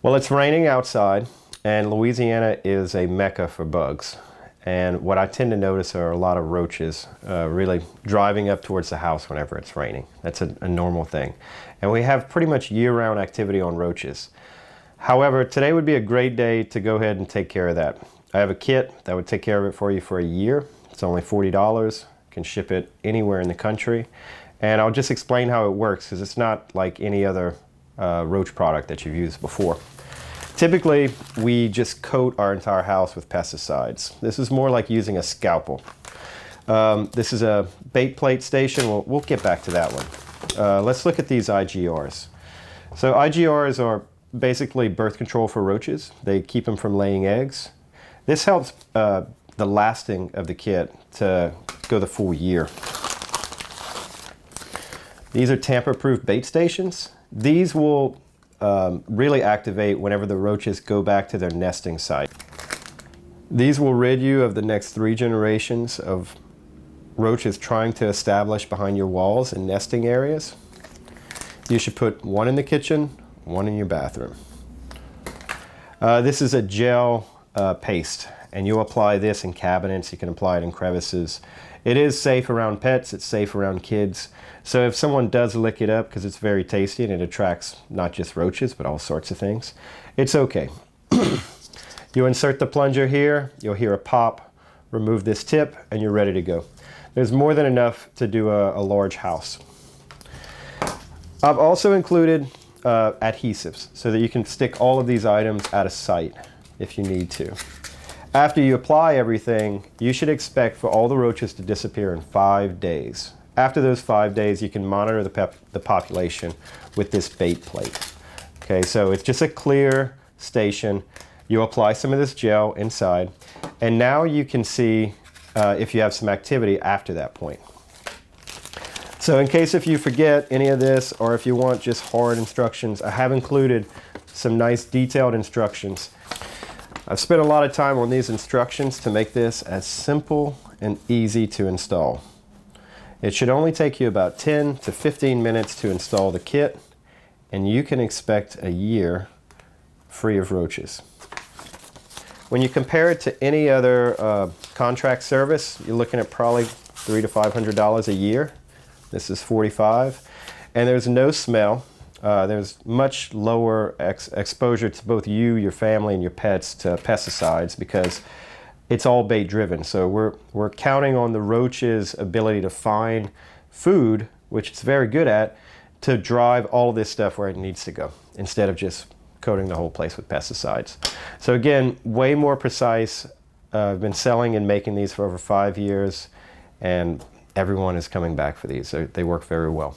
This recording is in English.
Well, it's raining outside, and Louisiana is a mecca for bugs. And what I tend to notice are a lot of roaches really driving up towards the house whenever it's raining. That's a normal thing. And we have pretty much year-round activity on roaches. However, today would be a great day to go ahead and take care of that. I have a kit that would take care of it for you for a year. It's only $40. Can ship it anywhere in the country. And I'll just explain how it works, because it's not like any other roach product that you've used before. Typically, we just coat our entire house with pesticides. This is more like using a scalpel. This is a bait plate station. We'll get back to that one. Let's look at these IGRs. So IGRs are basically birth control for roaches. They keep them from laying eggs. This helps the lasting of the kit to go the full year. These are tamper-proof bait stations. These will really activate whenever the roaches go back to their nesting site. These will rid you of the next 3 generations of roaches trying to establish behind your walls and nesting areas. You should put one in the kitchen, one in your bathroom. This is a gel paste, and you apply this in cabinets. You can apply it in crevices. It is safe around pets, it's safe around kids. So if someone does lick it up, because it's very tasty and it attracts not just roaches, but all sorts of things, it's okay. You insert the plunger here, you'll hear a pop, remove this tip, and you're ready to go. There's more than enough to do a large house. I've also included adhesives, so that you can stick all of these items out of sight if you need to. After you apply everything, you should expect for all the roaches to disappear in 5 days. After those 5 days, you can monitor the population with this bait plate. Okay, so it's just a clear station. You apply some of this gel inside, and now you can see if you have some activity after that point. So in case if you forget any of this, or if you want just hard instructions, I have included some nice detailed instructions. I've spent a lot of time on these instructions to make this as simple and easy to install. It should only take you about 10 to 15 minutes to install the kit, and you can expect a year free of roaches. When you compare it to any other contract service, you're looking at probably $300 to $500 a year. This is $45, and there's no smell. There's much lower exposure to both you, your family, and your pets to pesticides, because it's all bait driven. So we're counting on the roach's ability to find food, which it's very good at, to drive all of this stuff where it needs to go, instead of just coating the whole place with pesticides. So again, way more precise. I've been selling and making these for over 5 years, and everyone is coming back for these. They work very well.